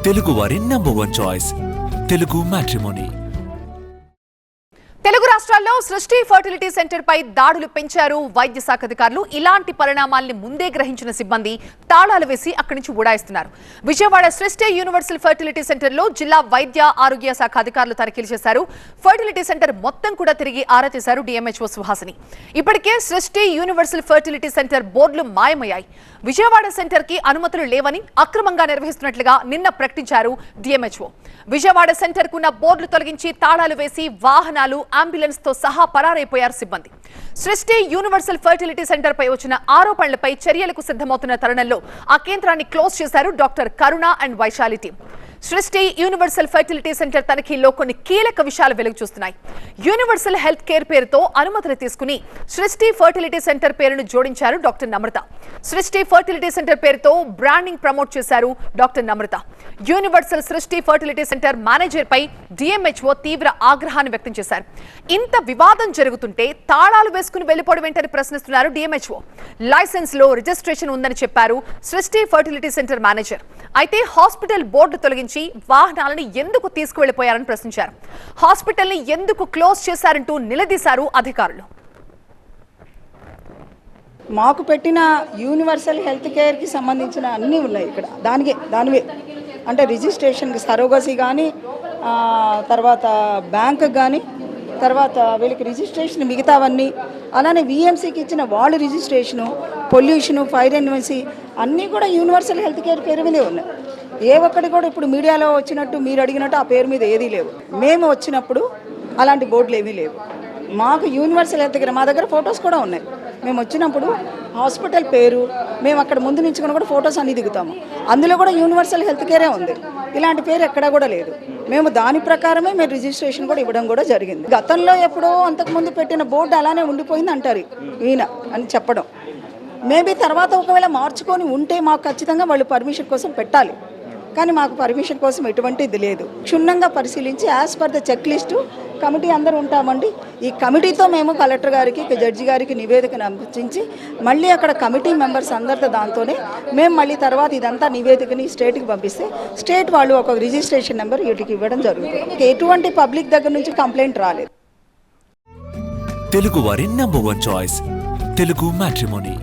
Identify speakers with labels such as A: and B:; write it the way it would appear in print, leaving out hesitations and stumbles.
A: తెలుగు వారి #1 choice Telugu matrimony.
B: Telugu రాష్ట్రాల్లో సృష్టి ఫర్టిలిటీ సెంటర్ పై దాడులు పెంచారు వైద్య శాఖ అధికారులు. ఇలాంటి పరిణామాల్ని ముందే గ్రహించిన సిబ్బంది తాళాలు వేసి అక్కడి నుంచి ఉడాయిస్తున్నారు. విజయవాడ సృష్టి యూనివర్సల్ ఫర్టిలిటీ సెంటర్ లో జిల్లా వైద్య ఆరోగ్య శాఖ అధికారులు తనిఖీలు చేశారు. ఫర్టిలిటీ సెంటర్ మొత్తం కూడా తిరిగి ఆరా తీశారు డిఎంహెచ్ఓ సుహాసిని. ఇప్పటికే సృష్టి యూనివర్సల్ ఫర్టిలిటీ సెంటర్ బోర్డులు మాయమయ్యాయి. విజయవాడ సెంటర్ కి అనుమతులు లేవని అక్రమంగా నిర్వహిస్తున్నట్లుగా నిన్న ప్రకటించారు డిఎంహెచ్ఓ. విజయవాడ సెంటర్ కున్న బోర్డులు తొలగించి తాళాలు వేసి వాహనాలు అంబులెన్స్ తో సహా పరారైపోయారు సిబ్బంది. సృష్టి యూనివర్సల్ ఫర్టిలిటీ సెంటర్ పై వచ్చిన ఆరోపణలపై చర్యలకు సిద్ధమవుతున్న తరుణంలో ఆ కేంద్రాన్ని క్లోజ్ చేశారు doctor Karuna and Vaishali team. సృష్టి యూనివర్సల్ ఫర్టిలిటీ సెంటర్ తనిఖీల్లో కొన్ని కీలక విషయాలు వెలుగు చూస్తున్నాయి. యూనివర్సల్ హెల్త్ కేర్ పేరుతో అనుమతులు తీసుకుని సృష్టి ఫర్టిలిటీ సెంటర్ పేరును జోడించారు డాక్టర్ నమ్రత. సృష్టి ఫర్టిలిటీ సెంటర్ పేరుతో బ్రాండింగ్ ప్రమోట్ చేశారు డాక్టర్ నమ్రత. యూనివర్సల్ సృష్టి ఫర్టిలిటీ సెంటర్ మేనేజర్ పై డిఎంహెచ్ఓ తీవ్ర ఆగ్రహాన్ని వ్యక్తం చేశారు. ఇంత వివాదం జరుగుతుంటే తాళాలు వేసుకుని వెళ్లిపోవడం ఏంటని ప్రశ్నిస్తున్నారు డిఎంహెచ్ఓ. లైసెన్స్ లో రిజిస్ట్రేషన్ ఉందని చెప్పారు సృష్టి ఫర్టిలిటీ సెంటర్ మేనేజర్. అయితే హాస్పిటల్ బోర్డు తొలగించి వాహనాలను ఎందుకు తీసుకువెళ్లిపోయారని ప్రశ్నించారు. హాస్పిటల్ ని ఎందుకు క్లోజ్ చేశారంటూ నిలదీశారు అధికారులు.
C: మాకు పెట్టిన యూనివర్సల్ హెల్త్ కేర్కి సంబంధించిన అన్నీ ఉన్నాయి ఇక్కడ. దానివే అంటే రిజిస్ట్రేషన్కి సరోగసీ కానీ, తర్వాత బ్యాంకు కానీ, తర్వాత వీళ్ళకి రిజిస్ట్రేషన్ మిగతావన్నీ, అలానే విఎంసీకి ఇచ్చిన వాళ్ళు రిజిస్ట్రేషను, పొల్యూషను, ఫైర్ ఎన్వెన్సీ అన్నీ కూడా యూనివర్సల్ హెల్త్ కేర్ పేరు మీదే ఉన్నాయి. ఏ ఒక్కటి కూడా ఇప్పుడు మీడియాలో వచ్చినట్టు మీరు అడిగినట్టు ఆ పేరు మీద ఏదీ లేవు. మేము వచ్చినప్పుడు అలాంటి బోర్డులు ఏమీ లేవు. మాకు యూనివర్సల్ హెల్త్ కేర్, మా దగ్గర ఫొటోస్ కూడా ఉన్నాయి. మేము వచ్చినప్పుడు హాస్పిటల్ పేరు, మేము అక్కడ ముందు నుంచి కూడా ఫొటోస్ అన్నీ దిగుతాము. అందులో కూడా యూనివర్సల్ హెల్త్ కేరే ఉంది. ఇలాంటి పేరు ఎక్కడా కూడా లేదు. మేము దాని ప్రకారమే మేము రిజిస్ట్రేషన్ కూడా ఇవ్వడం కూడా జరిగింది. గతంలో ఎప్పుడో అంతకుముందు పెట్టిన బోర్డు అలానే ఉండిపోయింది అంటారు ఈయన అని చెప్పడం. మేబీ తర్వాత ఒకవేళ మార్చుకొని ఉంటే మాకు ఖచ్చితంగా వాళ్ళు పర్మిషన్ కోసం పెట్టాలి. కానీ మాకు పర్మిషన్ కోసం ఎటువంటిది లేదు. క్షుణ్ణంగా పరిశీలించి as per the check list committee అందరూ ఉంటామండి. ఈ కమిటీతో మేము కలెక్టర్ గారికి, జడ్జి గారికి నివేదికను అందించి మళ్ళీ అక్కడ కమిటీ మెంబర్స్ అందరితో దాంతోనే మేము మళ్ళీ తర్వాత ఇదంతా నివేదికని స్టేట్కి పంపిస్తే స్టేట్ వాళ్ళు ఒక రిజిస్ట్రేషన్ నెంబర్ వీటికి ఇవ్వడం జరుగుతుంది. ఎటువంటి పబ్లిక్ దగ్గర నుంచి కంప్లైంట్ రాలేదు.
A: తెలుగు వారి #1 చాయిస్ తెలుగు మ్యాట్రిమోనీ.